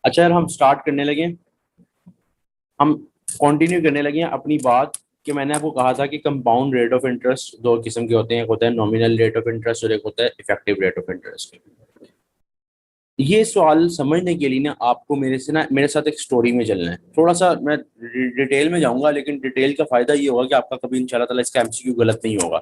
अच्छा यार, हम स्टार्ट करने लगे। हम कंटिन्यू करने लगे हैं अपनी बात कि मैंने आपको कहा था कि कंपाउंड रेट ऑफ इंटरेस्ट दो किस्म के होते हैं। एक होता है नॉमिनल रेट ऑफ इंटरेस्ट और एक होता है इफेक्टिव रेट ऑफ इंटरेस्ट। ये सवाल समझने के लिए ना आपको मेरे साथ एक स्टोरी में चलना है। थोड़ा सा मैं डिटेल में जाऊंगा, लेकिन डिटेल का फायदा ये होगा कि आपका कभी इंशाल्लाह ताला इसका एमसीक्यू गलत नहीं होगा।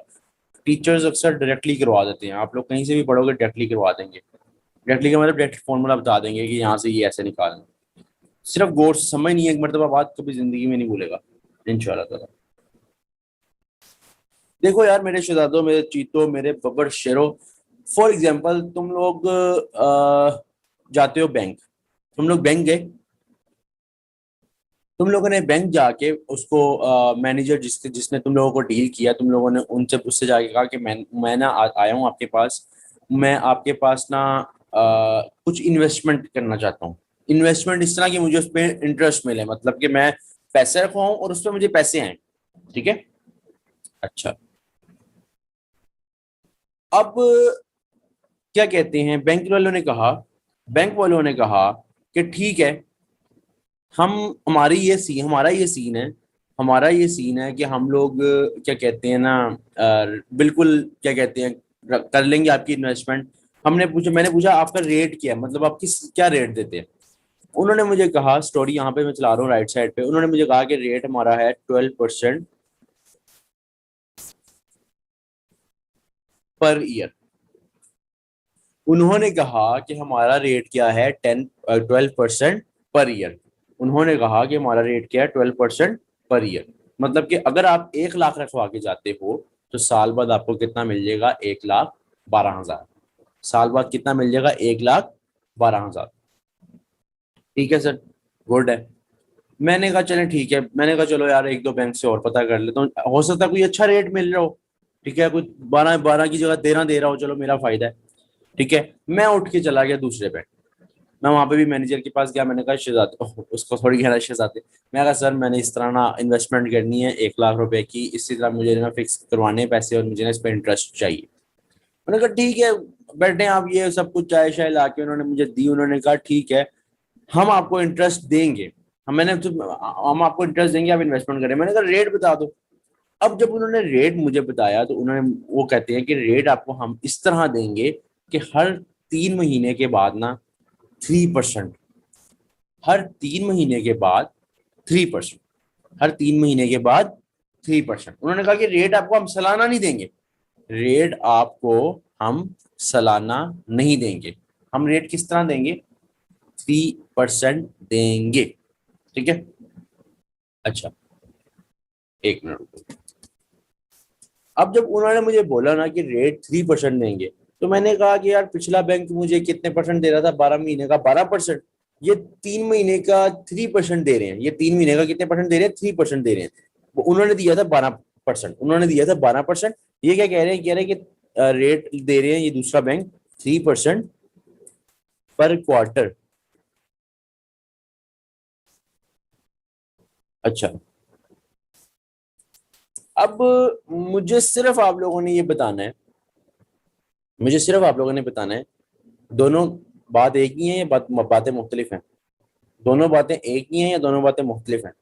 टीचर्स अक्सर डायरेक्टली करवा देते हैं, आप लोग कहीं से भी पढ़ोगे डायरेक्टली करवा देंगे। डायरेक्टली का मतलब डायरेक्ट फॉर्मूला बता देंगे कि यहाँ से ये ऐसे निकालना। सिर्फ गौर से समझ नहीं है, एक मरतबा बात कभी जिंदगी में नहीं भूलेगा इंशाल्लाह ताला। देखो यार, मेरे शहजादों, मेरे चीतों, मेरे बब्बर शेरों, फॉर एग्जाम्पल तुम लोग जाते हो बैंक। तुम लोग बैंक गए। तुम लोगों ने बैंक जाके उसको मैनेजर जिसने तुम लोगों को डील किया, तुम लोगों ने उनसे उससे जाके कहा कि मैं ना आया हूँ आपके पास। मैं आपके पास ना कुछ इन्वेस्टमेंट करना चाहता हूँ। इन्वेस्टमेंट इस तरह की मुझे उस पर इंटरेस्ट मिले, मतलब कि मैं पैसे रखवाऊँ और उस पर मुझे पैसे आए। ठीक है। अच्छा। अब क्या कहते हैं, बैंक वालों ने कहा कि ठीक है, हम हमारा ये सीन है। हमारा ये सीन है कि हम लोग क्या कहते हैं ना, बिल्कुल क्या कहते हैं, कर लेंगे आपकी इन्वेस्टमेंट। मैंने पूछा आपका रेट क्या है, मतलब आप क्या रेट देते हैं। उन्होंने मुझे कहा, स्टोरी यहाँ पे मैं चला रहा हूँ राइट साइड पे, उन्होंने मुझे कहा कि रेट हमारा है 12% पर ईयर। उन्होंने कहा कि हमारा रेट क्या है, 12% पर ईयर। उन्होंने कहा कि हमारा रेट क्या है, 12% पर ईयर। मतलब कि अगर आप 1 लाख रखवा के जाते हो तो साल बाद आपको कितना मिल जाएगा, 1,12,000। साल बाद कितना मिल जाएगा, 1,12,000। ठीक है सर, गुड है। मैंने कहा चलें ठीक है, मैंने कहा चलो यार एक दो बैंक से और पता कर लेता हूँ, हो सकता है कोई अच्छा रेट मिल रहा हो। ठीक है, कोई 12 12 की जगह 13 दे रहा हो, चलो मेरा फायदा है। ठीक है। मैं उठ के चला गया दूसरे बैंक। मैं वहां पे भी मैनेजर के पास गया, मैंने कहा शहजाद, उसको थोड़ी कहना शहजादे। मैं कहा सर, मैंने इस तरह ना इन्वेस्टमेंट करनी है 1 लाख रुपए की, इसी तरह मुझे ना फिक्स करवाने हैं पैसे और मुझे ना इस पर इंटरेस्ट चाहिए। मैंने कहा ठीक है, बैठे आप, ये सब कुछ चाय शाय ला के उन्होंने मुझे दी। उन्होंने कहा ठीक है, हम आपको इंटरेस्ट देंगे। हम आपको इंटरेस्ट देंगे, आप इन्वेस्टमेंट करें। मैंने कहा रेट बता दो। अब जब उन्होंने रेट मुझे बताया तो वो कहते हैं कि रेट आपको हम इस तरह देंगे कि हर 3 महीने के बाद ना 3%। हर 3 महीने के बाद 3%। हर 3 महीने के बाद 3%। उन्होंने कहा कि रेट आपको हम सालाना नहीं देंगे। रेट आपको हम सालाना नहीं देंगे। हम रेट किस तरह देंगे, 3% देंगे। ठीक है। अच्छा, 1 मिनट रुको। अब जब उन्होंने मुझे बोला ना कि रेट 3% देंगे, तो मैंने कहा कि यार पिछला बैंक मुझे कितने परसेंट दे रहा था, 12 महीने का 12%। ये 3 महीने का 3% दे रहे हैं। ये 3 महीने का कितने परसेंट दे रहे हैं, 3% दे रहे हैं। उन्होंने दिया था 12%, उन्होंने दिया था 12%। ये क्या कह रहे हैं, कह रहे हैं कि रेट दे रहे हैं ये दूसरा बैंक 3% पर क्वार्टर। अच्छा। अब मुझे सिर्फ आप लोगों ने बताना है, दोनों बात एक ही है या बातें मुख्तलिफ हैं। दोनों बातें एक ही हैं या दोनों बातें मुख्तलिफ हैं।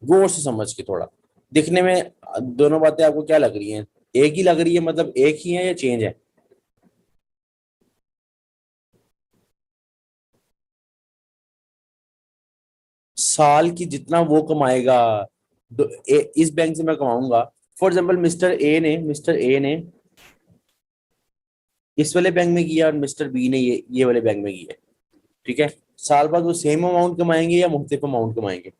गौर से समझ के थोड़ा। दिखने में दोनों बातें आपको क्या लग रही हैं, एक ही लग रही है, मतलब एक ही है या चेंज है। साल की जितना वो कमाएगा, इस बैंक से मैं कमाऊंगा। फॉर एग्जाम्पल मिस्टर ए ने इस वाले बैंक में किया और मिस्टर बी ने ये वाले बैंक में किया। ठीक है। साल बाद वो सेम अमाउंट कमाएंगे या मुख्तलिफ अमाउंट कमाएंगे।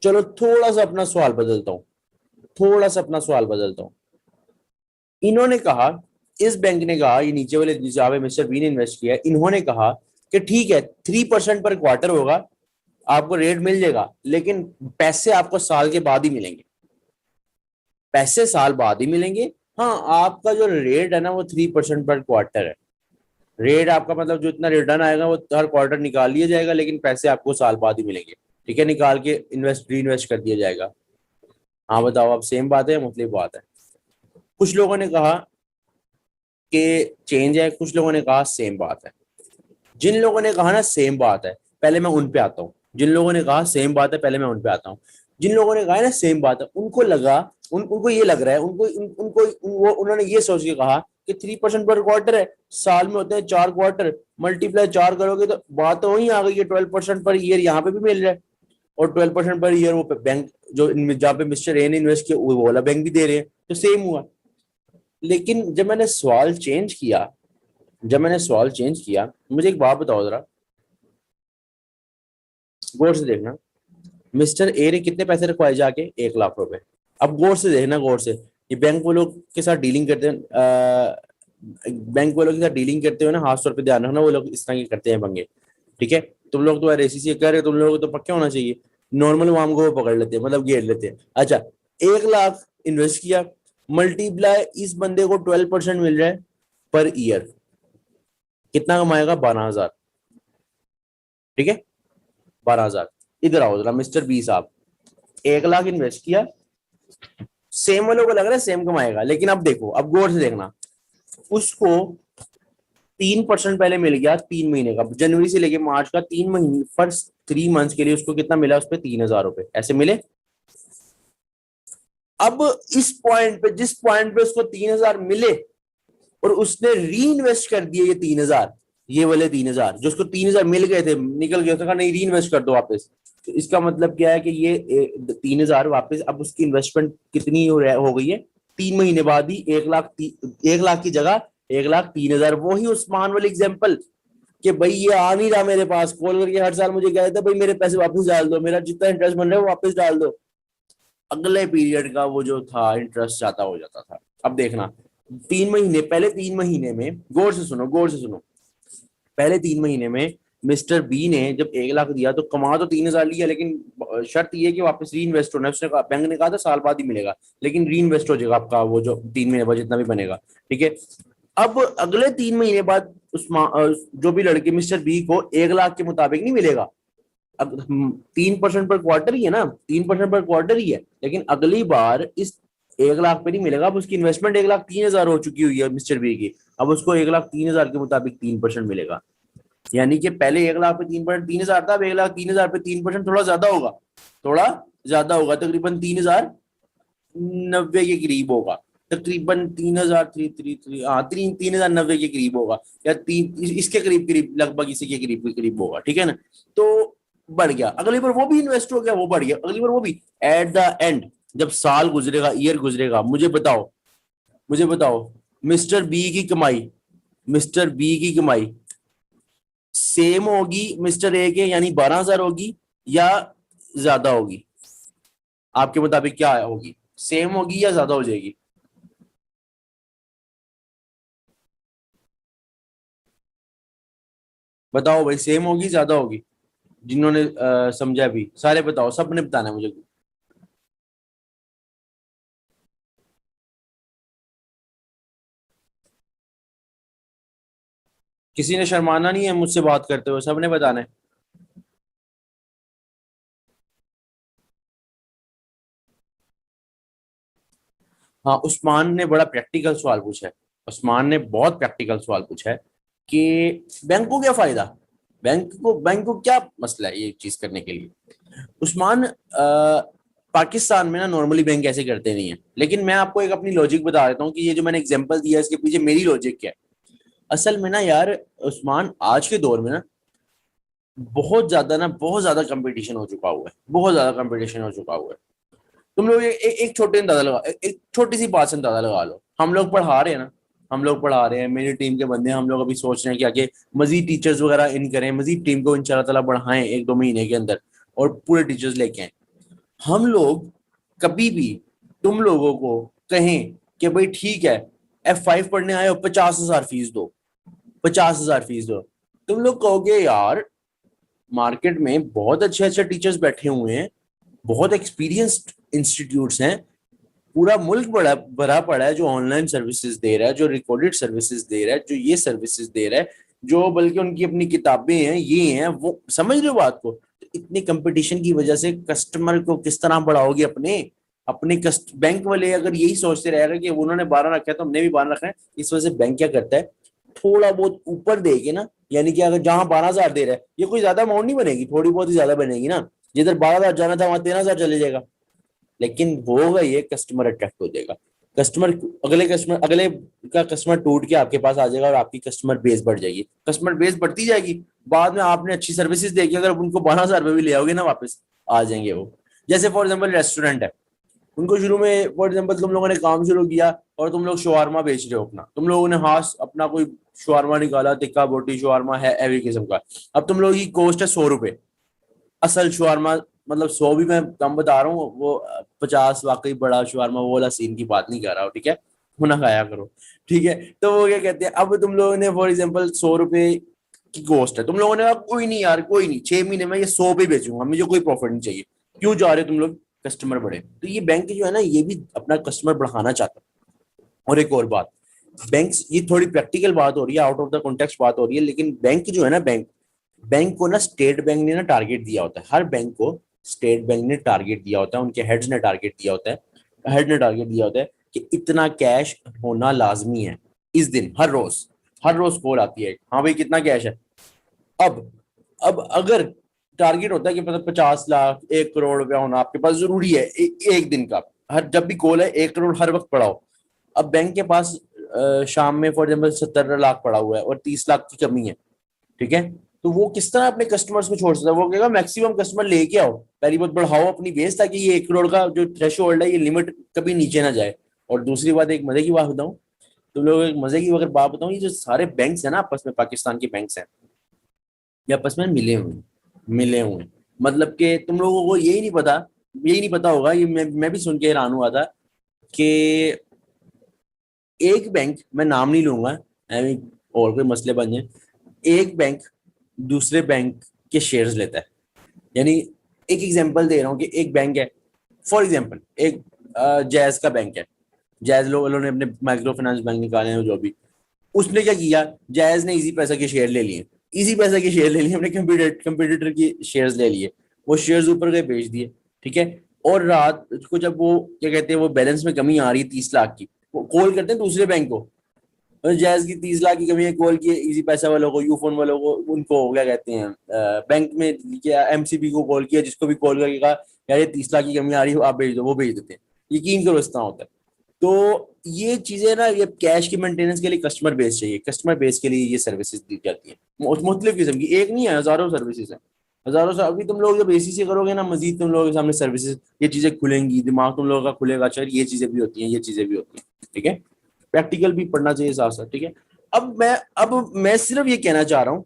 चलो थोड़ा सा अपना सवाल बदलता हूँ। थोड़ा सा अपना सवाल बदलता हूँ। इन्होंने कहा, इस बैंक ने कहा, ये नीचे वाले जहाँ पे मिस्टर बी ने इन्वेस्ट किया है, इन्होंने कहा कि ठीक है 3% पर क्वार्टर होगा, आपको रेट मिल जाएगा, लेकिन पैसे आपको साल के बाद ही मिलेंगे। पैसे साल बाद ही मिलेंगे। हाँ, आपका जो रेट है ना वो 3% पर क्वार्टर है। रेट आपका मतलब जो इतना रिटर्न आएगा वो हर क्वार्टर निकाल लिया जाएगा, लेकिन पैसे आपको साल बाद ही मिलेंगे। ठीक है, निकाल के री इन्वेस्ट कर दिया जाएगा। हाँ बताओ, अब सेम बात है या मुख्तलिफ बात है? कुछ लोगों ने कहा कि चेंज है, कुछ लोगों ने कहा सेम बात है। जिन लोगों ने कहा ना सेम बात है, पहले मैं उन पे आता हूँ। जिन लोगों ने कहा सेम बात है, पहले मैं उन पे आता हूँ। जिन लोगों ने कहा है ना सेम बात है, उनको लगा, उनको ये लग रहा है, उन्होंने ये सोच के कहा कि 3% पर क्वार्टर है, साल में होते हैं 4 क्वार्टर, मल्टीप्लाई 4 करोगे तो बात तो वही आ गई है, 12% पर ईयर यहाँ पे भी मिल रहा है। और 12% पर ईयर वो बैंक जो जहाँ पे मिस्टर ए ने इन्वेस्ट किया वो वाला बैंक भी दे रहे हैं, तो सेम हुआ। लेकिन जब मैंने सवाल चेंज किया, मुझे एक बात बताओ जरा, गौर से देखना। मिस्टर ए ने कितने पैसे रखवाए जाके? 1 लाख रुपए। अब गौर से देखना, गौर से, ये बैंक वालों के साथ डीलिंग करते हैं, बैंक वालों के साथ डीलिंग करते हुए ना हाथ तौर पे ध्यान रखना, वो लोग इस तरह के करते हैं पंगे। ठीक है, तुम लोग तो एसईसी कर रहे हो, तुम लोग तो पक्के होना चाहिए। नॉर्मल वाम को वो पकड़ लेते हैं, मतलब घेर लेते हैं। अच्छा, 1 लाख इन्वेस्ट किया, मल्टीप्लाई इस बंदे को 12% मिल रहा है पर ईयर, कितना कमाएगा? 12,000। ठीक है, 12,000। इधर आओ जरा मिस्टर बी साहब, 1 लाख इन्वेस्ट किया, सेम वालों को लग रहा है सेम कमाएगा, लेकिन अब देखो, अब गौर से देखना, उसको 3% पहले मिल गया 3 महीने का, जनवरी से लेके मार्च का 3 महीने, फर्स्ट 3 मंथ्स के लिए उसको कितना मिला? उस पर 3,000 रुपए ऐसे मिले। अब इस पॉइंट पे, जिस पॉइंट पे उसको 3,000 मिले और उसने री इन्वेस्ट कर दिए ये 3,000, ये वाले 3,000 जो उसको 3,000 मिल गए थे, निकल गए, उसने कहा नहीं री इन्वेस्ट कर दो वापस। तो इसका मतलब क्या है कि ये 3,000 वापस, अब उसकी इन्वेस्टमेंट कितनी हो गई है? 3 महीने बाद ही 1 लाख, 1 लाख की जगह 1,03,000। वही उस्मान वाली एग्जाम्पल कि भाई ये आ नहीं रहा मेरे पास, कॉल करके हर साल मुझे कहता है भाई मेरे पैसे वापस डाल दो, मेरा जितना इंटरेस्ट बन रहा है वो वापस डाल दो। अगले पीरियड का वो जो था इंटरेस्ट ज्यादा हो जाता था। अब देखना, 3 महीने पहले, 3 महीने में, गौर से सुनो, गौर से सुनो, पहले 3 महीने में मिस्टर बी ने जब 1 लाख दिया तो कमा तो 3,000 लिया, लेकिन शर्त ये कि वापस री इन्वेस्ट होना है। उसने कहा, बैंक ने कहा था साल बाद ही मिलेगा, लेकिन री इन्वेस्ट हो जाएगा आपका वो जो 3 महीने बाद जितना भी बनेगा। ठीक है, अब अगले 3 महीने बाद उस जो भी लड़के मिस्टर बी को 1 लाख के मुताबिक नहीं मिलेगा। अब 3% पर क्वार्टर ही है ना, 3% पर क्वार्टर ही है, लेकिन अगली बार इस 1 लाख पे नहीं मिलेगा। अब उसकी इन्वेस्टमेंट 1,03,000 हो चुकी हुई है मिस्टर बी की, अब उसको 1,03,000 के मुताबिक 3% मिलेगा। यानी कि पहले 1 लाख पे 3% 3,000 था, अब 1,03,000 पे 3% थोड़ा ज्यादा होगा, थोड़ा ज्यादा होगा, तकरीबन 3,090 के करीब होगा, तकरीबन 3,000 थ्री थ्री थ्री, हाँ 3,090 के करीब होगा, या इसके करीब करीब, लगभग इसी के करीब करीब होगा। ठीक है ना, तो बढ़ गया। अगली बार वो भी इन्वेस्ट हो गया, वो बढ़ गया, अगली बार वो भी। एट द एंड जब साल गुजरेगा, ईयर गुजरेगा, मुझे बताओ मिस्टर बी की कमाई, मिस्टर बी की कमाई सेम होगी मिस्टर ए के, यानी 12,000 होगी, या ज्यादा होगी? आपके मुताबिक क्या होगी, सेम होगी या ज्यादा हो जाएगी? बताओ भाई, सेम होगी ज्यादा होगी? जिन्होंने समझा भी सारे बताओ, सबने बताना है मुझे। किसी ने शर्माना नहीं है मुझसे बात करते हुए, सबने बताना है। हाँ, उस्मान ने बड़ा प्रैक्टिकल सवाल पूछा है। उस्मान ने बहुत प्रैक्टिकल सवाल पूछा है कि बैंक को क्या फायदा, बैंक को क्या मसला है ये चीज करने के लिए। उस्मान, पाकिस्तान में ना नॉर्मली बैंक ऐसे करते नहीं है, लेकिन मैं आपको एक अपनी लॉजिक बता देता हूँ कि ये जो मैंने एग्जांपल दिया है इसके पीछे मेरी लॉजिक क्या है। असल में ना यार, उस्मान, आज के दौर में ना बहुत ज्यादा कंपटीशन हो चुका हुआ है, बहुत ज्यादा कंपटीशन हो चुका हुआ है। तुम लोग एक छोटे अंदाजा लगा, एक छोटी सी बात से अंदाजा लगा लो। हम लोग पढ़ा रहे हैं ना, हम लोग पढ़ा रहे हैं, मेरी टीम के बंदे हैं, हम लोग अभी सोच रहे हैं कि आगे मजीद टीचर्स वगैरह इन करें, मजीद टीम को इंशाल्लाह ताला बढ़ाएं 1-2 महीने के अंदर, और पूरे टीचर्स लेके आए। हम लोग कभी भी तुम लोगों को कहें कि भाई ठीक है, F5 पढ़ने आए हो, 50,000 फीस दो, 50,000 फीस दो, तुम लोग कहोगे यार मार्केट में बहुत अच्छे अच्छे टीचर्स बैठे हुए हैं, बहुत एक्सपीरियंस्ड इंस्टीट्यूट्स हैं, पूरा मुल्क बड़ा भरा पड़ा है जो ऑनलाइन सर्विसेज दे रहा है, जो रिकॉर्डेड सर्विसेज दे रहा है, जो ये सर्विसेज दे रहा है, जो बल्कि उनकी अपनी किताबें हैं, ये हैं वो, समझ रहे हो बात को? तो इतनी कंपटीशन की वजह से कस्टमर को किस तरह बढ़ाओगे अपने? अपने बैंक वाले अगर यही सोचते रहेगा कि उन्होंने 12 रखा है तो हमने भी 12 रखा है, इस वजह से बैंक क्या करता है, थोड़ा बहुत ऊपर दे के ना, यानी कि अगर जहां 12,000 दे रहा है, ये कोई ज्यादा अमाउंट नहीं बनेगी, थोड़ी बहुत ही ज्यादा बनेगी ना, जिधर 12,000 जाना था वहां 13,000 चले जाएगा, लेकिन होगा ये कस्टमर अट्रैक्ट हो जाएगा, कस्टमर अगले का कस्टमर टूट के आपके पास आ जाएगा और आपकी कस्टमर बेस बढ़ जाएगी, कस्टमर बेस बढ़ती जाएगी, बाद में आपने अच्छी सर्विसेज देखी, अगर उनको 12,000 रुपये भी ले आओगे ना वापस आ जाएंगे वो। जैसे फॉर एग्जाम्पल रेस्टोरेंट है, उनको शुरू में फॉर एग्जाम्पल तुम लोगों ने काम शुरू किया और तुम लोग शवारमा बेच रहे हो अपना, तुम लोगों ने हाथ अपना कोई शवारमा निकाला, टिक्का बोटी शवारमा है हैवी किस्म का, अब तुम लोगों की कॉस्ट है 100 रुपए, असल शवारमा, मतलब 100 भी मैं कम बता रहा हूँ, वो 50 वाकई बड़ा शवारमा वो वाला सीन की बात नहीं कर रहा हूँ, ठीक है, होना खाया करो, ठीक है। तो वो क्या कहते हैं, अब तुम लोगों ने फॉर एग्जाम्पल 100 रुपए की कॉस्ट है, तुम लोगों ने कहा कोई नहीं यार कोई नहीं, 6 महीने में ये 100 पे बेचूंगा, मुझे कोई प्रॉफिट नहीं चाहिए, क्यों जा रहे हो तुम लोग, कस्टमर बढ़े, तो ये बैंक जो है ना ये भी अपना कस्टमर बढ़ाना चाहता है। और एक और बात, बैंक, ये थोड़ी प्रैक्टिकल बात हो रही है, आउट ऑफ द कॉन्टेक्स्ट बात हो रही है, लेकिन बैंक जो है ना, बैंक को ना स्टेट बैंक ने ना टारगेट दिया होता है, हर बैंक को स्टेट बैंक ने टारगेट दिया होता है, उनके हेड्स ने टारगेट दिया होता है, हेड ने टारगेट दिया होता है कि इतना कैश होना लाजमी है इस दिन, हर रोज कॉल आती है, हाँ भाई कितना कैश है। अब अब अगर टारगेट होता है कि मतलब 50 लाख 1 करोड़ रुपया होना आपके पास जरूरी है एक दिन का, हर जब भी कॉल है 1 करोड़ हर वक्त पड़ा हो, अब बैंक के पास शाम में फॉर एग्जाम्पल 70 लाख पड़ा हुआ है और 30 लाख की कमी है, ठीक है, तो वो किस तरह अपने कस्टमर्स को छोड़ सकता है, वो कहेगा मैक्सिमम कस्टमर लेके आओ, पहली बात बढ़ाओ अपनी बेस, ताकि ये 1 करोड़ का जो थ्रेश होल्ड है ये लिमिट कभी नीचे ना जाए। और दूसरी बात, एक मजे की बात बताऊं, तुम लोग एक मजे की अगर बात बताऊं, ये जो सारे बैंक्स है ना आपस में, पाकिस्तान के बैंक्स हैं, ये आपस में मिले हुए मतलब कि तुम लोगों को यही नहीं पता होगा, ये मैं भी सुन के हैरान हुआ था कि एक बैंक, मैं नाम नहीं लूंगा, और कोई मसले बन जाए, एक बैंक दूसरे बैंक के शेयर्स लेता है, यानी एक एग्जांपल दे रहा हूँ कि एक बैंक है, फॉर एग्जांपल एक जैज का बैंक है, जैज लोगों ने अपने माइक्रो फाइनेंस बैंक निकाले हैं जो भी, उसने क्या किया, जैज ने इजी पैसा के शेयर ले लिए, अपने कंप्यूटर की शेयर्स ले लिए, वो शेयर्स ऊपर गए बेच दिए, ठीक है, और रात को जब वो क्या कहते हैं वो बैलेंस में कमी आ रही है 30 लाख की, वो कॉल करते हैं दूसरे बैंक को, जैज की 30 लाख की कमी है, कॉल किए इजी पैसा वालों को, यूफोन वालों को, उनको क्या कहते हैं बैंक में क्या एमसीबी को कॉल किया, जिसको भी कॉल करके कहा यार ये 30 लाख की कमी आ रही है आप भेज दो, वो भेज देते हैं, यकीन करो इस तरह होता है। तो ये चीजें ना, ये कैश की मेंटेनेंस के लिए कस्टमर बेस चाहिए, कस्टमर बेस के लिए ये सर्विसेज दी जाती है, मुख्तलिफ किस्म की, एक नहीं है, हजारों सर्विसेज है, हजारों से। अभी तुम लोग जब एसी से करोगे ना, मजीद तुम लोगों के सामने सर्विसेज, ये चीजें खुलेंगी, दिमाग तुम लोगों का खुलेगा, अच्छा ये चीजें भी होती हैं, ये चीजें भी होती हैं, ठीक है, प्रैक्टिकल भी पढ़ना चाहिए साथ साथ, ठीक है। अब मैं सिर्फ ये कहना चाह रहा हूँ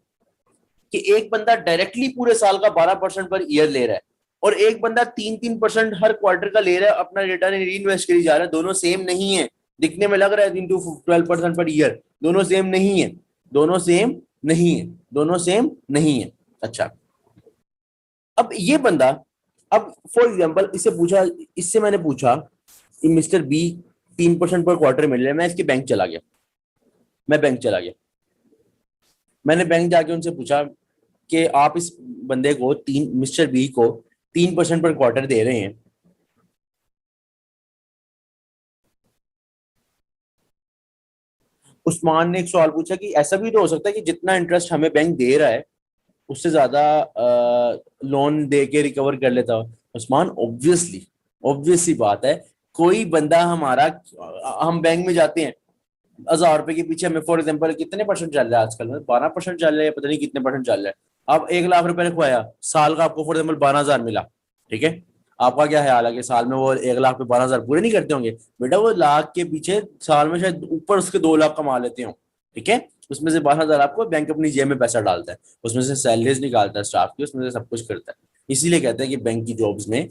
कि एक बंदा डायरेक्टली पूरे साल का 12% पर ईयर ले रहा है, और एक बंदा 3-3% हर क्वार्टर का ले रहा है, अपना रिटर्न री इन्वेस्ट करी जा रहा है, दोनों सेम नहीं है, दिखने में लग रहा है 3 to 12% पर ईयर, दोनों सेम नहीं है, दोनों सेम नहीं है। अच्छा, अब ये बंदा, अब फॉर एग्जाम्पल इससे मैंने पूछा कि मिस्टर बी 3% पर क्वार्टर मिल रहा है, मैं इसके बैंक चला गया, मैंने बैंक जाके उनसे पूछा कि आप इस बंदे को मिस्टर बी को 3% पर क्वार्टर दे रहे हैं, उस्मान ने एक सवाल पूछा कि ऐसा भी तो हो सकता है कि जितना इंटरेस्ट हमें बैंक दे रहा है उससे ज्यादा लोन दे के रिकवर कर लेता हो। उस्मान, ऑब्वियसली बात है, कोई बंदा हमारा, हम बैंक में जाते हैं 1,000 रुपए के पीछे, हमें फॉर एग्जाम्पल कितने परसेंट चल रहा है आजकल, 12% चल रहा है, पता नहीं कितने परसेंट चल रहा है, आप 1 लाख रुपए रखवाया, साल का आपको फॉर एग्जाम्पल 12,000 मिला, ठीक है, आपका क्या ख्याल है कि साल में वो 1 लाख पे 12,000 पूरे नहीं करते होंगे, बेटा वो लाख के पीछे साल में शायद ऊपर उसके 2 लाख कमा लेते हो, ठीक है, उसमें से 12,000 आपको बैंक अपनी जेब में पैसा डालता है, उसमें से सैलरीज निकालता है स्टाफ की, उसमें से सब कुछ करता है, इसीलिए कहते हैं कि बैंक की जॉब्स में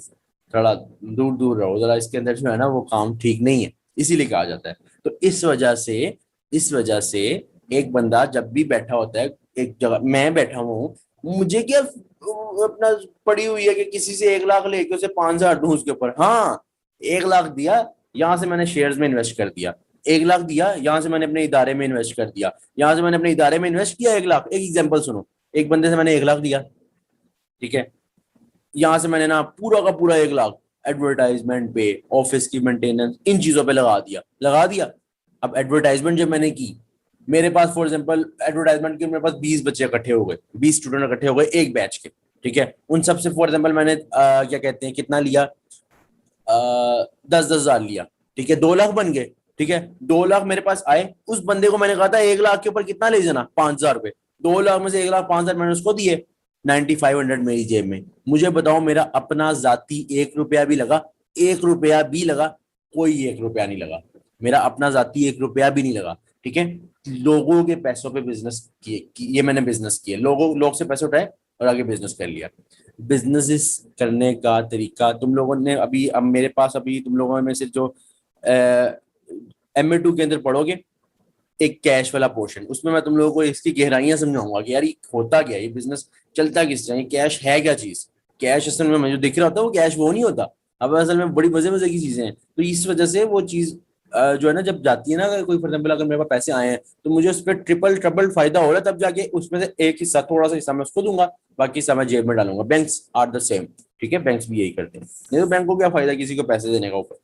थोड़ा दूर दूर रहो जरा, इसके अंदर जो है ना वो काम ठीक नहीं है, इसीलिए कहा जाता है। तो इस वजह से एक बंदा जब भी बैठा होता है एक जगह, मैं बैठा हूँ, मुझे क्या अपना पड़ी हुई है कि किसी से 1 लाख लेके उसे 5,000 दूं उसके ऊपर, हाँ 1 लाख दिया, यहाँ से मैंने शेयर्स में इन्वेस्ट कर दिया, 1 लाख दिया यहाँ से मैंने अपने इदारे में इन्वेस्ट कर दिया, यहाँ से मैंने अपने इदारे में इन्वेस्ट किया 1 लाख, एक एग्जाम्पल सुनो, एक बंदे से मैंने 1 लाख दिया, ठीक है, यहाँ से मैंने ना पूरा का पूरा 1 लाख एडवर्टाइजमेंट पे, ऑफिस की मेंटेनेंस, इन चीजों पे लगा दिया। अब एडवर्टाइजमेंट जब मैंने की, मेरे पास फॉर एग्जांपल एडवर्टाइजमेंट के मेरे पास 20 बच्चे इकट्ठे हो गए, 20 स्टूडेंट इकट्ठे हो गए एक बैच के, ठीक है। उन सबसे फॉर एग्जांपल मैंने क्या कहते हैं कितना लिया, 10,000 लिया, ठीक है, 2 लाख बन गए, ठीक है। 2 लाख मेरे पास आए, उस बंदे को मैंने कहा था 1 लाख के ऊपर कितना ले जाना, 5,000 रुपए। 2 लाख में से 1,05,000 मैंने उसको दिए, 9,500 मेरी जेब में। मुझे बताओ मेरा अपना जाती 1 रुपया भी लगा, 1 रुपया भी लगा, कोई 1 रुपया नहीं लगा, मेरा अपना जाती 1 रुपया भी नहीं लगा, ठीक है। लोगों के पैसों पे बिजनेस किए, ये मैंने बिजनेस किए, लोग से पैसे उठाए और आगे बिजनेस कर लिया। बिजनेस करने का तरीका तुम लोगों ने अभी, अब मेरे पास अभी तुम लोगों में से जो MA2 के अंदर पढ़ोगे एक कैश वाला पोर्शन, उसमें मैं तुम लोगों को इसकी गहराइयां समझाऊंगा कि यार ये होता क्या है, ये बिजनेस चलता किस तरह, कैश है क्या चीज। कैश असल में मुझे दिख रहा होता है वो कैश वो नहीं होता, अब असल में बड़ी मजे मजे की चीजें हैं। तो इस वजह से वो चीज जो है ना जब जाती है ना, अगर कोई फॉर एग्जाम्पल अगर मेरे पास पैसे आए हैं तो मुझे उस पर ट्रिपल ट्रिपल फायदा हो रहा है, तब जाके उसमें से एक हिस्सा, थोड़ा सा हिस्सा मैं उसको दूंगा, बाकी हिस्सा मैं जेब में डालूंगा। बैंक्स आर द सेम, ठीक है, बैंक्स भी यही करते हैं। नहीं तो बैंक को क्या फायदा किसी को पैसे देने का ऊपर,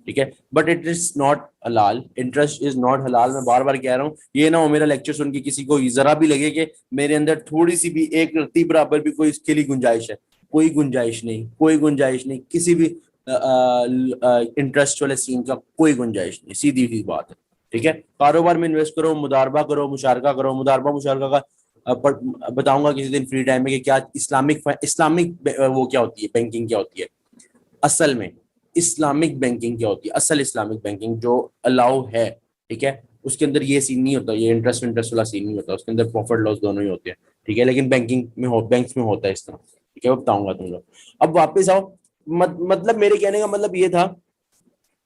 ठीक है। बट इट इज नॉट हलाल, इंटरेस्ट इज नॉट हलाल। मैं बार बार कह रहा हूँ, ये ना हो मेरा लेक्चर सुन के किसी को जरा भी लगे कि मेरे अंदर थोड़ी सी भी एक रत्ती बराबर भी कोई इसके लिए गुंजाइश है। कोई गुंजाइश नहीं, कोई गुंजाइश नहीं, किसी भी इंटरेस्ट वाले सीन का कोई गुंजाइश नहीं, सीधी सी बात है, ठीक है। कारोबार में इन्वेस्ट करो, मुदारबा करो, मुशारका करो। मुदारबा मुशारका का बताऊंगा किसी दिन फ्री टाइम में कि क्या इस्लामिक इस्लामिक वो क्या होती है, बैंकिंग क्या होती है असल में, इस्लामिक बैंकिंग क्या होती है, असल इस्लामिक बैंकिंग जो अलाउ है, ठीक है। उसके अंदर ये सीन नहीं होता, ये इंटरेस्ट इंटरेस्ट वाला सीन नहीं होता, उसके अंदर प्रॉफिट लॉस दोनों ही होते हैं, ठीक है। लेकिन बैंकिंग में बैंक्स में होता है इस तरह, ठीक है, वो बताऊंगा तुम लोग। अब वापस आओ, मतलब मेरे कहने का मतलब ये था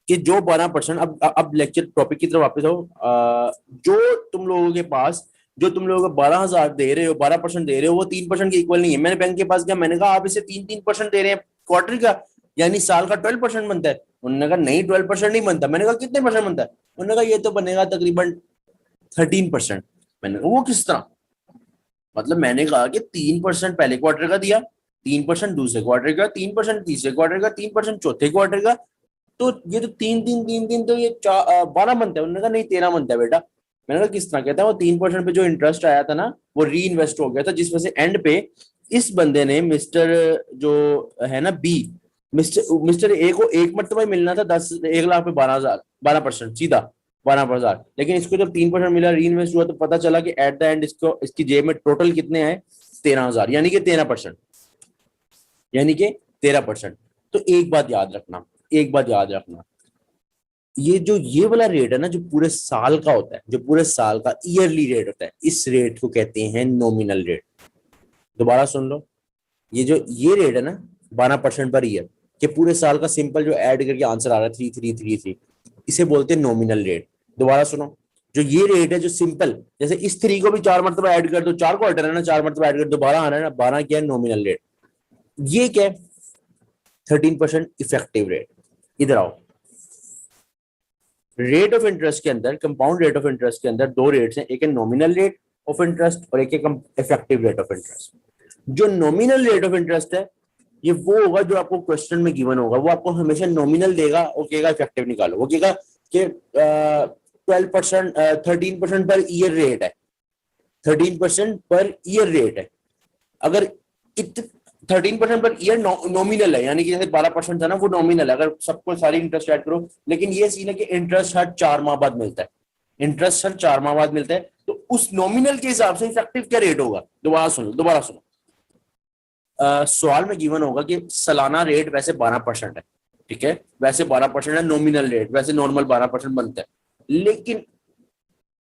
कि जो 12%, अब लेक्चर टॉपिक की तरफ वापस आओ। जो तुम लोगों के पास, जो तुम लोगों को 12,000 दे रहे हो, 12% दे रहे हो, वो 3% के इक्वल नहीं है। मैंने बैंक के पास गया, मैंने कहा आप इसे 3-3% दे रहे हैं क्वार्टर का, यानी साल का 12% बनता है। उन्होंने कहा नहीं 12% नहीं बनता। मैंने कहा कितने परसेंट बनता है? उन्होंने कहा ये तो बनेगा तकरीबन 13%। मैंने कहा वो किस तरह, मतलब मैंने कहा कि 3% पहले क्वार्टर का दिया, 3% दूसरे क्वार्टर का, 3% तीसरे क्वार्टर का, 3% चौथे क्वार्टर का, तो ये तो तीन तीन तीन तीन, तो ये 12 बनता है। उन्होंने कहा नहीं 13 बनता है बेटा। मैंने कहा किस तरह? कहता है वो 3% पे जो इंटरेस्ट आया था ना वो री इन्वेस्ट हो गया था, जिस वजह से एंड पे इस बंदे ने, मिस्टर जो है ना बी, मिस्टर ए को एक मरतबा मिलना था 1 लाख पे 12,000, 12% सीधा 12,000। लेकिन इसको जब 3% मिला, री इन्वेस्ट हुआ, तो पता चला कि एट द एंड इसको, इसकी जेब में टोटल कितने आए, 13,000, यानी कि 13%, यानी कि 13%। तो एक बात याद रखना, एक बात याद रखना, ये वाला रेट है ना जो पूरे साल का होता है, जो पूरे साल का ईयरली रेट होता है, इस रेट को कहते हैं नॉमिनल रेट। दोबारा सुन लो, ये रेट है ना 12% पर ईयर, कि पूरे साल का सिंपल जो ऐड करके आंसर आ रहा है 3333, इसे बोलते हैं नॉमिनल रेट। दोबारा सुनो, जो ये रेट है जो सिंपल, जैसे इस 3 को भी 4 मरतबा ऐड कर दो, 4 क्वार्टर है ना, 4 मरतबा ऐड कर दो, 12 आ रहा है ना, 12 क्या है नॉमिनल रेट। ये क्या है 13% इफेक्टिव रेट। इधर आओ, रेट ऑफ इंटरेस्ट के अंदर, कंपाउंड रेट ऑफ इंटरेस्ट के अंदर दो रेट्स हैं, एक है नॉमिनल रेट ऑफ इंटरेस्ट और एक है इफेक्टिव रेट ऑफ इंटरेस्ट। जो नॉमिनल रेट ऑफ इंटरेस्ट है ये वो होगा जो आपको क्वेश्चन में गिवन होगा, वो आपको हमेशा नॉमिनल देगा और कहेगा इफेक्टिव निकालो। वो कहेगा कि 12%, 13% पर ईयर रेट है, 13% पर ईयर रेट है। अगर 13% पर ईयर नॉमिनल है, यानी कि जैसे 12% था ना वो नॉमिनल है, अगर सबको सारी इंटरेस्ट ऐड करो। लेकिन ये सीन है कि इंटरेस्ट हर 4 माह बाद मिलता है, इंटरेस्ट हर 4 माह बाद मिलता है, तो उस नॉमिनल के हिसाब से इफेक्टिव क्या रेट होगा। दोबारा सुनो, सवाल में गिवन होगा कि सालाना रेट वैसे 12% है, ठीक है, वैसे 12% है नॉमिनल रेट, वैसे नॉर्मल 12% बनता है, लेकिन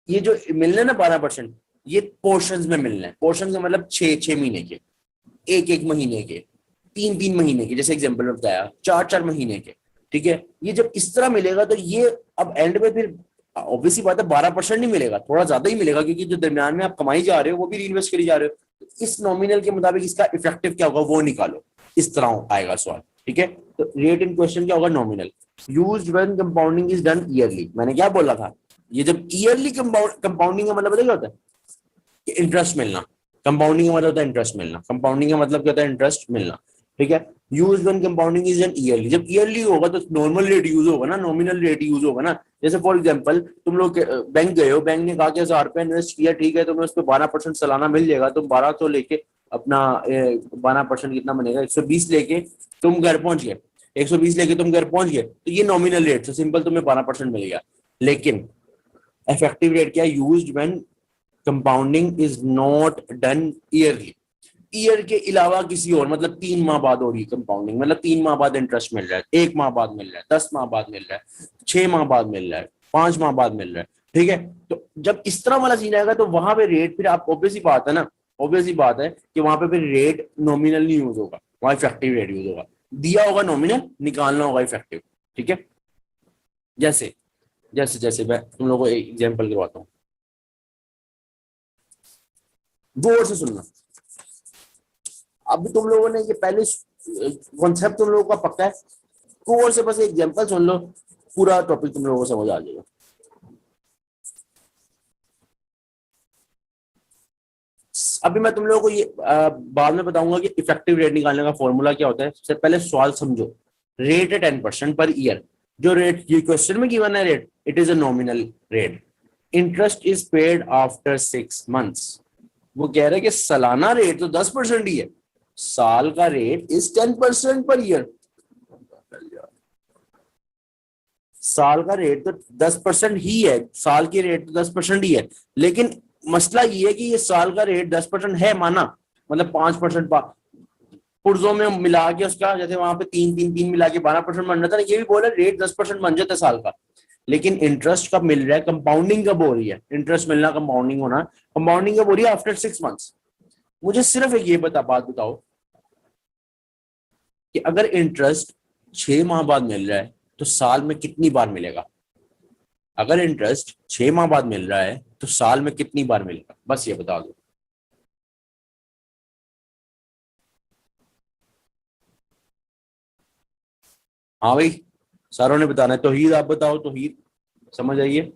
ये जो मिलना है ना 12%, ये पोर्शंस में मिलना है। पोर्शन का मतलब 6 महीने के, एक महीने के, 3 महीने के, जैसे एग्जांपल में बताया 4 महीने के, ठीक है। ये जब इस तरह मिलेगा तो ये अब एंड में फिर ऑब्वियसली बात है 12% नहीं मिलेगा, थोड़ा ज्यादा ही मिलेगा, क्योंकि जो दरमियान में आप कमाई जा रहे हो वो भी रीइन्वेस्ट करी जा रहे हो। तो इस नॉमिनल के मुताबिक इसका इफेक्टिव क्या होगा वो निकालो, इस तरह आएगा सवाल, ठीक है। तो रेट इन क्वेश्चन क्या होगा, nominal. Used when compounding is done yearly. मैंने क्या बोला था, ये जब ईयरली कंपाउंडिंग का मतलब क्या होता है कि इंटरेस्ट मिलना। कंपाउंडिंग का मतलब होता है इंटरेस्ट मिलना, कंपाउंडिंग का मतलब क्या होता है इंटरेस्ट मिलना, ठीक है। Use when compounding is an yearly, जब ईयरली होगा तो नॉर्मल रेट यूज होगा ना, नॉमिनल रेट यूज होगा ना। जैसे फॉर एग्जांपल तुम लोग बैंक गए हो, बैंक ने कहा कि 1000 रुपया इन्वेस्ट किया, ठीक है, तुम्हें उस पर 12% सालाना मिल जाएगा, तुम 1200 लेके अपना 12% कितना बनेगा, 120 लेके तुम घर पहुंच गए, 120 लेके तुम घर पहुंच गए, तो ये नॉमिनल रेट से सिंपल तुम्हें 12% मिल गया। लेकिन इफेक्टिव रेट क्या है, used when compounding is not done yearly, year के अलावा किसी और, मतलब 3 माह बाद हो रही है कंपाउंडिंग, मतलब 3 माह बाद इंटरेस्ट मिल रहा है, 1 माह बाद मिल रहा है, 10 माह बाद मिल रहा है, 6 माह बाद मिल रहा है, 5 माह बाद मिल रहा है, ठीक है। तो जब इस तरह वाला सीन आएगा तो वहां पे रेट, फिर आप ऑब्वियस ही बात है ना, ऑब्वियस ही बात है कि वहां पे फिर रेट नॉमिनल नहीं यूज होगा, वहां इफेक्टिव रेट यूज होगा, दिया होगा नॉमिनल, निकालना होगा इफेक्टिव, ठीक है। जैसे जैसे जैसे मैं तुम लोगों को एक एग्जाम्पल करवाता हूँ, गौर से सुनना। अब तुम लोगों ने ये पहले कॉन्सेप्ट तुम लोगों का पक्का है, गौर से बस एग्जांपल सुन लो, पूरा टॉपिक तुम लोगों को समझ आ जाएगा। अभी मैं तुम लोगों को ये बाद में बताऊंगा कि इफेक्टिव रेट निकालने का फॉर्मूला क्या होता है। सबसे पहले सवाल समझो, रेट है 10% पर ईयर, जो रेट ये क्वेश्चन में गिवन है rate, it is a nominal rate. Interest is paid after 6 months, वो कह रहे हैं कि सालाना रेट तो 10% ही है, साल का रेट इज 10% पर ईयर, साल का रेट तो 10% ही है, साल की रेट तो 10% ही है। लेकिन मसला ये है कि ये साल का रेट 10% है माना, मतलब 5% पुर्जों में मिला के उसका, जैसे वहां पे 3 3 3 मिला के 12% बन रहा था, ये भी बोला रेट 10% बन जाता है साल का। लेकिन इंटरेस्ट कब मिल रहा है, कंपाउंडिंग कब हो रही है, इंटरेस्ट मिलना कंपाउंडिंग होना, कंपाउंडिंग कब हो रही है, आफ्टर 6 मंथ्स। मुझे सिर्फ एक ये बात बताओ कि अगर इंटरेस्ट 6 माह बाद मिल रहा है तो साल में कितनी बार मिलेगा, अगर इंटरेस्ट 6 माह बाद मिल रहा है तो साल में कितनी बार मिलेगा, बस ये बता दो। हाँ भाई, सारों ने बताना है। तौहीद आप बताओ, तौहीद समझ आइए।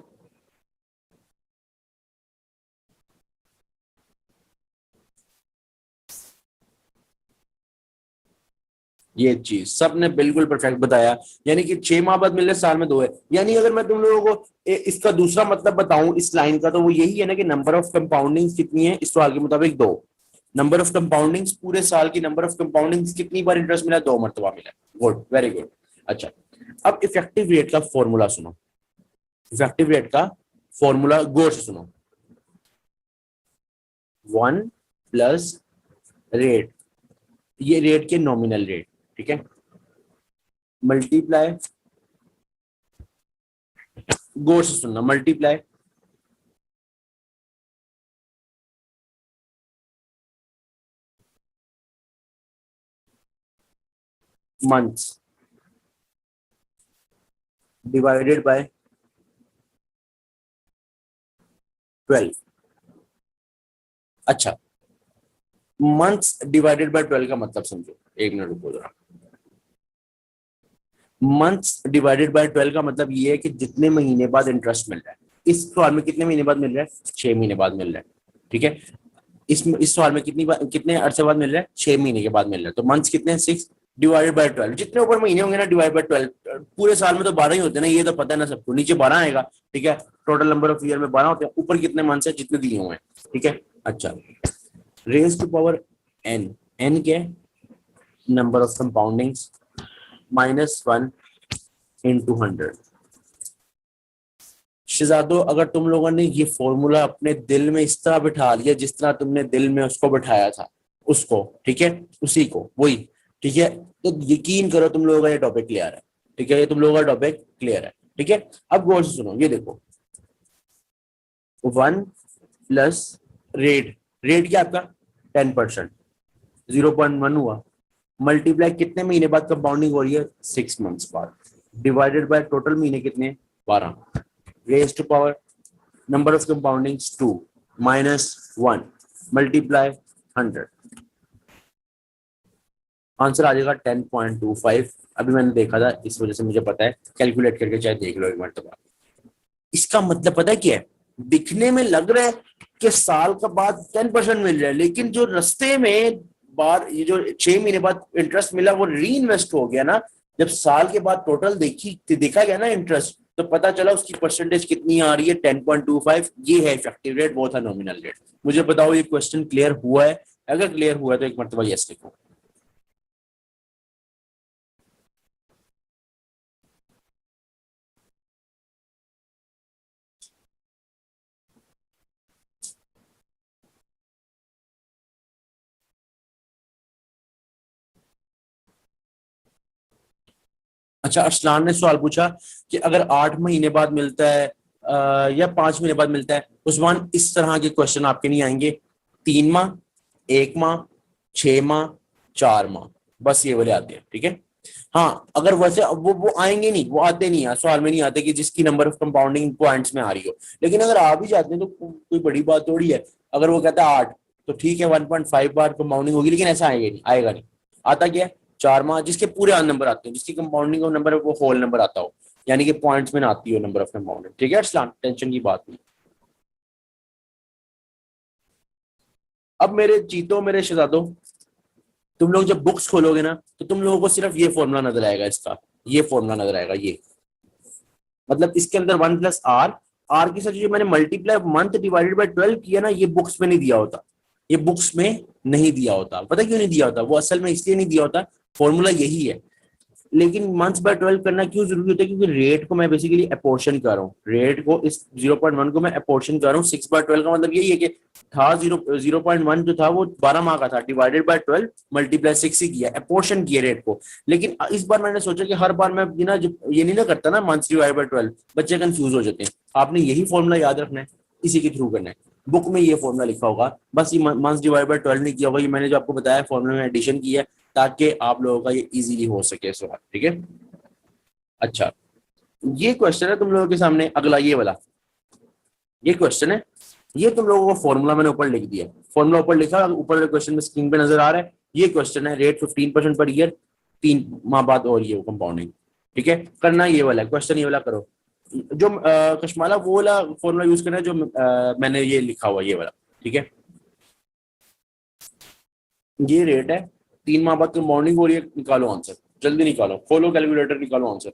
ये चीज सबने बिल्कुल परफेक्ट बताया, यानी कि 6 माह बाद मिल रहे, साल में 2 है। यानी अगर मैं तुम लोगों को इसका दूसरा मतलब बताऊं इस लाइन का, तो वो यही है ना कि नंबर ऑफ कंपाउंडिंग कितनी है इस सवाल के मुताबिक, 2। नंबर ऑफ कंपाउंडिंग, पूरे साल की नंबर ऑफ कंपाउंडिंग कितनी बार इंटरेस्ट मिला, 2 मरतबा मिला। Good, very good. अच्छा, अब इफेक्टिव रेट का फॉर्मूला सुनो, इफेक्टिव रेट का फॉर्मूला गौर से सुनो। 1 प्लस रेट, ये रेट के नॉमिनल रेट, ठीक है, मल्टीप्लाई, गौर से सुनना, मल्टीप्लाई मंथ्स डिवाइडेड बाय 12। अच्छा, मंथ्स डिवाइडेड बाय 12 का मतलब समझो, 1 मिनट रुको जरा। मंथ्स डिवाइडेड बाय 12 का मतलब ये है कि जितने महीने बाद इंटरेस्ट मिल रहा है, इस सवाल में कितने महीने बाद मिल रहा है, 6 महीने बाद मिल रहा है, ठीक है। इस सवाल में कितने अरसे बाद मिल रहा है, 6 महीने के बाद मिल रहा है। तो मंथ्स कितने हैं, 6 डिवाइडेड बाय 12, जितने ऊपर महीने होंगे ना डिवाइड बाय 12, पूरे साल में तो 12 ही होते हैं ना, ये तो पता है ना सबको, नीचे 12 आएगा, ठीक है। टोटल नंबर ऑफ ईयर में 12 होते हैं, ऊपर कितने मंथ्स है, जितने दिए हुए हैं, ठीक है। अच्छा, raise to power n, n क्या है, नंबर ऑफ कंपाउंडिंग्स, -1 into 100। शहजादो, अगर तुम लोगों ने ये फॉर्मूला अपने दिल में इस तरह बिठा लिया जिस तरह तुमने दिल में उसको बिठाया था, उसको, ठीक है, उसी को, वही, ठीक है, तो यकीन करो तुम लोगों का ये टॉपिक क्लियर है, ठीक है, ये तुम लोगों का टॉपिक क्लियर है, ठीक है। अब गौर से सुनो, ये देखो, 1 प्लस रेट, रेट क्या आपका 10%, 0.1 हुआ, मल्टीप्लाई कितने महीने बाद कंपाउंडिंग हो रही है, 6 मंथ्स बाद, डिवाइडेड बाय टोटल महीने कितने, 12, raise to power number of compoundings 2 -1 multiply 100, answer आ जाएगा 10.25। अभी मैंने देखा था, इस वजह से मुझे पता है, कैलकुलेट करके चाहे देख लो एक मरतबा। इसका मतलब पता है क्या है, दिखने में लग रहा है कि साल का बाद 10% मिल रहा है, लेकिन जो रस्ते में बार ये जो 6 महीने बाद इंटरेस्ट मिला वो री इन्वेस्ट हो गया ना, जब साल के बाद टोटल देखा गया ना इंटरेस्ट, तो पता चला उसकी परसेंटेज कितनी आ रही है, 10.25। ये है इफेक्टिव रेट, वो था नॉमिनल रेट। मुझे बताओ ये क्वेश्चन क्लियर हुआ है? अगर क्लियर हुआ है तो एक मरतबा यस लिखो। अच्छा, अरसलान ने सवाल पूछा कि अगर 8 महीने बाद मिलता है या 5 महीने बाद मिलता है, उस्मान इस तरह के क्वेश्चन आपके नहीं आएंगे। 3 माह, 1 माह, 6 माह, 4 माह, बस ये वाले आते हैं, ठीक है। हाँ, अगर वैसे वो आएंगे नहीं, वो आते नहीं है, सवाल में नहीं आते कि जिसकी नंबर ऑफ कंपाउंडिंग पॉइंट्स में आ रही हो। लेकिन अगर आ भी जाते हैं तो कोई बड़ी बात थोड़ी है। अगर वो कहता है 8, तो ठीक है 1.5 बार कंपाउंडिंग होगी, लेकिन ऐसा आएगा नहीं, आएगा नहीं। आता क्या है? 4 माह, जिसके पूरे नंबर आते हैं, जिसकी कंपाउंडिंग का नंबर है वो होल नंबर आता हो, यानी कि पॉइंट्स में ना आती हो नंबर ऑफ कंपाउंडिंग, ठीक है अरसलान, टेंशन की बात नहीं। अब मेरे चीतों, मेरे शहजादों, तुम लोग जब बुक्स खोलोगे ना, तो तुम लोगों को सिर्फ ये फॉर्मूला नजर आएगा इसका, ये फॉर्मूला नजर आएगा ये। मतलब इसके अंदर 1+r, आर के साथ जो मैंने मल्टीप्लाई मंथ डिवाइडेड बाय 12 किया ना, ये बुक्स में नहीं दिया होता। ये बुक्स में नहीं दिया होता, पता क्यों नहीं दिया होता? वो असल में इसलिए नहीं दिया होता, फॉर्मूला यही है। लेकिन मंथ्स बाय 12 करना क्यों जरूरी होता है? क्योंकि रेट को मैं बेसिकली अपोर्शन कर रहा हूँ, रेट को इस 0.1 को मैं अपोर्शन कर रहा हूँ 6/12 का। मतलब यही है कि था 0.1 जो था वो 12 माह का था, डिवाइडेड बाय 12 मल्टीप्लाई 6 ही किया, अपोर्शन किया रेट को। लेकिन इस बार मैंने सोचा कि हर बार मैं बिना ये नहीं ना करता ना, मंथ्स डिवाइड बाय 12, बच्चे कंफ्यूज हो जाते हैं। आपने यही फॉर्मूला याद रखना है, इसी के थ्रू करना है। बुक में ये फॉर्मूला लिखा होगा, बस ये मंथ्स डिवाइड बाय 12 नहीं किया होगा, ये मैंने जो आपको बताया फॉर्मूला में एडिशन किया है, ताकि आप लोगों का ये इजीली हो सके सवाल, ठीक है। अच्छा, ये क्वेश्चन है तुम लोगों के सामने, अगला ये वाला, ये क्वेश्चन है। ये तुम लोगों को फॉर्मूला मैंने ऊपर लिख दिया, फॉर्मूला ऊपर लिखा, ऊपर क्वेश्चन में स्क्रीन पे नजर आ रहा है। ये क्वेश्चन है, रेट 15% पर ईयर, 3 माह बाद और ये कंपाउंडिंग, ठीक है। करना ये वाला क्वेश्चन, ये वाला करो। जो कशमाला वो वाला फॉर्मूला यूज करना है जो मैंने ये लिखा हुआ ये वाला, ठीक है। ये रेट है, 3 माह बाद कंपाउंडिंग हो रही है, निकालो आंसर, जल्दी निकालो, खोलो कैलकुलेटर, निकालो आंसर।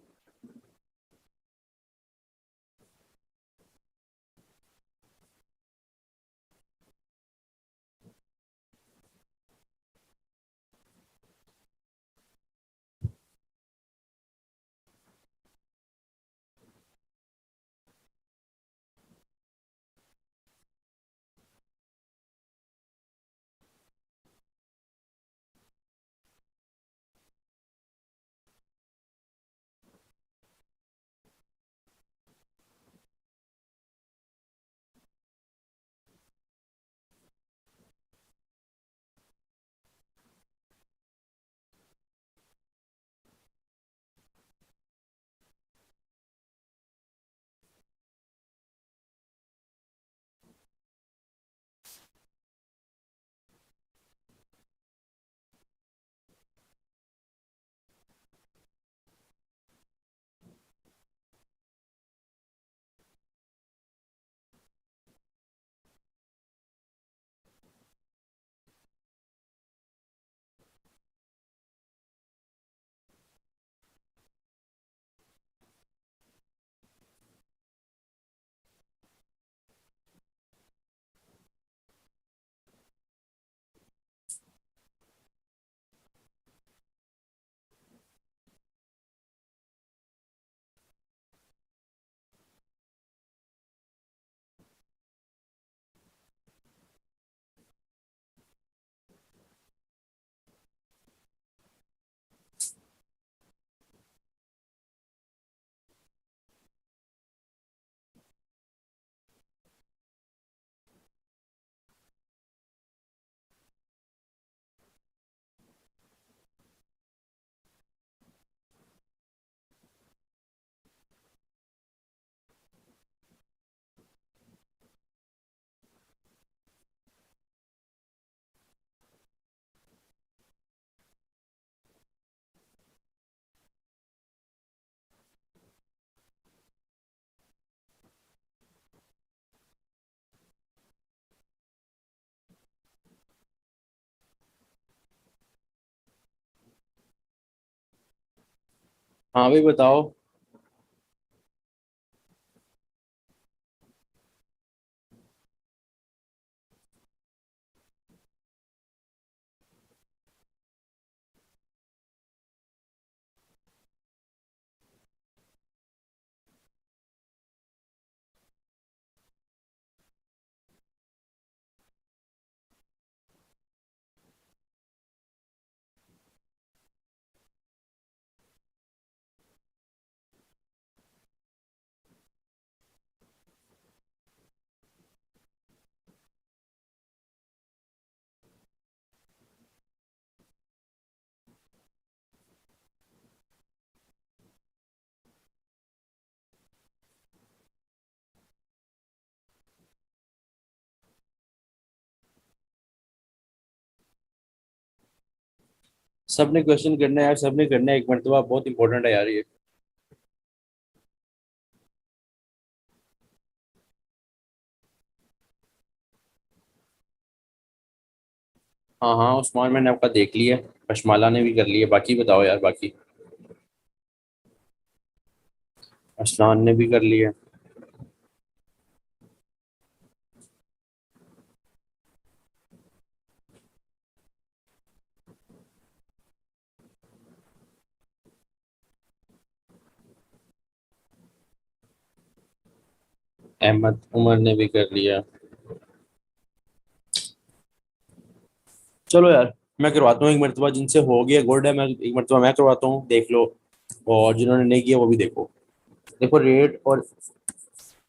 हाँ भाई बताओ। सबने क्वेश्चन करना है यार, सबने करना है एक मरतबा, बहुत इंपॉर्टेंट है यार ये। हाँ हाँ, उस्मान मैंने आपका देख लिया, कशमाला ने भी कर लिया, बाकी बताओ यार बाकी। अशनान ने भी कर लिया। अहमद उमर ने भी कर लिया। चलो यार, मैं करवाता हूँ एक मरतबा, जिनसे हो गया गुड है, मैं एक मरतबा मैं करवाता हूँ, देख लो। और जिन्होंने नहीं किया वो भी देखो। देखो रेट और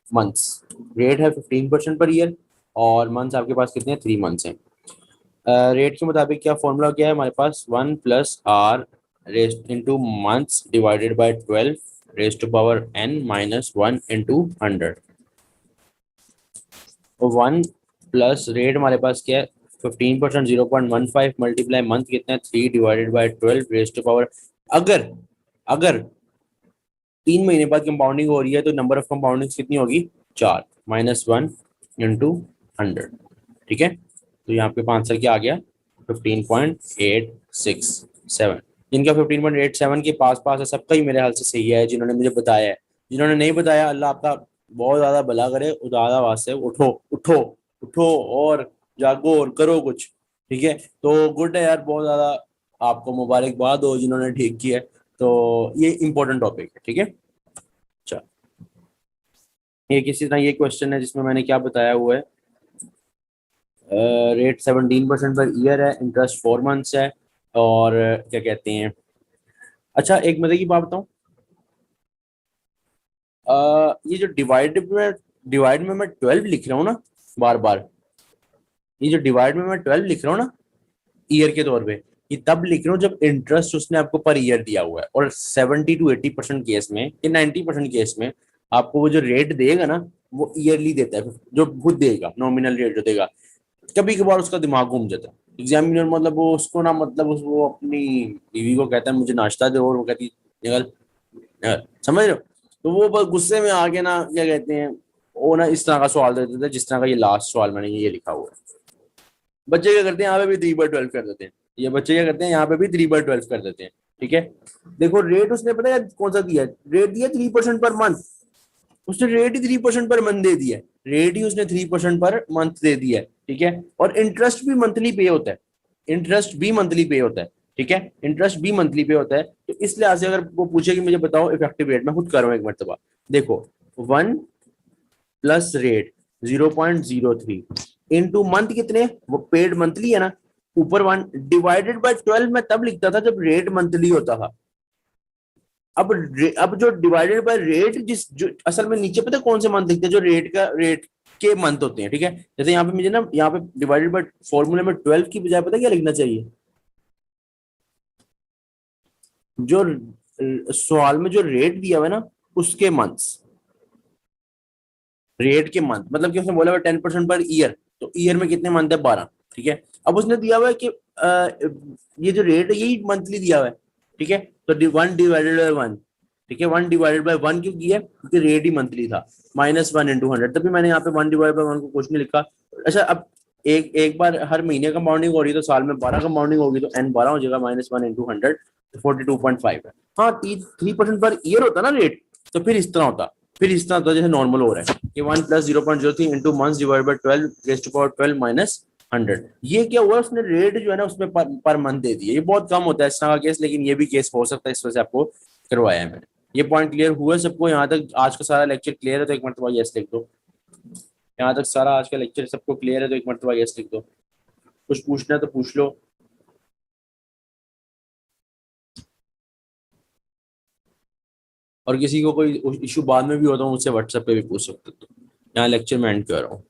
मंथ्स। रेट है 15% पर ईयर, और मंथ्स आपके पास कितने हैं, 3 मंथ्स हैं। रेट के मुताबिक क्या फॉर्मूला क्या है हमारे पास, 1 + r rest into months divided by 12 rest to power n -1 into 100। 1 plus rate हमारे पास क्या है, 15%, 0.15 मल्टीप्लाई मंथ कितना है, 3 divided by 12 rest to power. अगर अगर 3 महीने बाद कंपाउंडिंग हो रही है तो नंबर ऑफ कंपाउंडिंग कितनी होगी, 4 -1 इंटू 100। ठीक है, तो यहाँ पे आंसर क्या आ गया, 15.867। जिनका 15.87 के पास पास है सबका ही मेरे हाल से सही है, जिन्होंने मुझे बताया है। जिन्होंने नहीं बताया, अल्लाह आपका बहुत ज्यादा भला करे, उदारा वास्ते, उठो उठो उठो और जागो और करो कुछ। ठीक है, तो गुड है यार, बहुत ज्यादा आपको मुबारकबाद हो जिन्होंने ठीक किया है। तो ये इंपॉर्टेंट टॉपिक है, ठीक है। अच्छा, ये किसी तरह ये क्वेश्चन है जिसमें मैंने क्या बताया हुआ है, रेट 17% पर ईयर है, इंटरेस्ट 4 मंथ्स है, और क्या कहते हैं। अच्छा, एक मजे की बात बताऊं, ये जो डिवाइड में मैं 12 लिख रहा हूँ ना, बार बार, ये जो डिवाइड में मैं 12 लिख रहा हूँ ना, ईयर के तौर पे, ये तब लिख रहा हूँ जब इंटरेस्ट उसने आपको पर ईयर दिया हुआ है, और 70 to 80% केस में, या 90% केस में, आपको वो जो रेट देगा ना, वो ईयरली देता है, जो खुद देगा, नॉमिनल रेट जो देगा। कभी कभार उसका दिमाग घूम जाता है एग्जामिनर, मतलब वो उसको ना, मतलब वो अपनी बीवी को कहता है मुझे नाश्ता दो, और वो कहती है निकल। समझ रहे हो, तो वो बस गुस्से में आके ना, क्या कहते हैं, वो ना इस तरह का सवाल दे देते हैं जिस तरह का ये लास्ट सवाल मैंने ये लिखा हुआ है। बच्चे क्या करते हैं, यहाँ पे भी 3/12 कर देते हैं। ये बच्चे क्या करते हैं, यहाँ पे भी 3/12 कर देते हैं। ठीक है, देखो रेट उसने पता है कौन सा दिया है, रेट दिया 3% पर मंथ। उसने रेट ही 3% पर मंथ दे दिया है, रेट ही उसने 3% पर मंथ दे दिया है। ठीक है, और इंटरेस्ट भी मंथली पे होता है, इंटरेस्ट भी मंथली पे होता है। ठीक है, इंटरेस्ट भी मंथली पे होता है, तो इस लिहाज से अगर वो पूछे कि मुझे बताओ इफेक्टिव रेट, मैं खुद कर रहा हूँ एक मरतबा। देखो, 1 + रेट 0.03 इंटू मंथ कितने, वो पेड मंथली है ना, ऊपर 1 डिवाइडेड बाय 12 मैं तब लिखता था जब रेट मंथली होता था। अब जो डिवाइडेड बाय रेट, जिस जो असल में नीचे पता है कौन से मंथ लिखते हैं, जो रेट के मंथ होते हैं। ठीक है, जैसे यहाँ पे मुझे ना, यहाँ पे डिवाइडेड बाय फॉर्मूले में 12 की बजाय पता है क्या लिखना चाहिए, जो सवाल में जो रेट दिया हुआ है ना, उसके मंथ्स, रेट के मंथ, मतलब कि उसने बोला हुआ 10% पर ईयर, तो ईयर में कितने मंथ है, 12। ठीक है, अब उसने दिया हुआ है कि ये जो रेट है यही मंथली दिया हुआ है। ठीक है, तो 1 डिवाइडेड बाय 1। ठीक है, 1 डिवाइडेड बाय 1 क्यों किया, क्योंकि रेट ही मंथली था, -1 इंटू 100, तभी मैंने यहाँ पे 1 डिवाइड बाय 1 को कुछ नहीं लिखा। अच्छा, अब एक एक बार हर महीने कंपाउंडिंग हो रही है, तो साल में 12 कंपाउंडिंग होगी, तो n 12 हो जाएगा, -1 इंटू 100। 42.5 है। हाँ 3% पर ईयर होता ना रेट, तो फिर इस तरह होता, जैसे नॉर्मल हो रहा है कि 1 + 0.03 into month divide by 12 raised to power 12 minus 100। ये क्या हुआ, उसने रेट जो है ना उसमें पर मंथ दे दिया। ये बहुत कम होता है इस तरह का केस, लेकिन ये भी केस हो सकता है, इस वजह से आपको करवाया है मैंने। ये पॉइंट क्लियर हुआ सबको? यहाँ तक आज का सारा लेक्चर क्लियर है तो एक मरतबा यस लिख दो। यहाँ तक सारा आज का लेक्चर सबको क्लियर है तो एक मरतबा यस लिख दो। कुछ पूछना है तो पूछ लो। और किसी को कोई इशू बाद में भी होता है मुझसे व्हाट्सएप पे भी पूछ सकते हो। तो यहाँ लेक्चर में एंड कर रहा हूँ।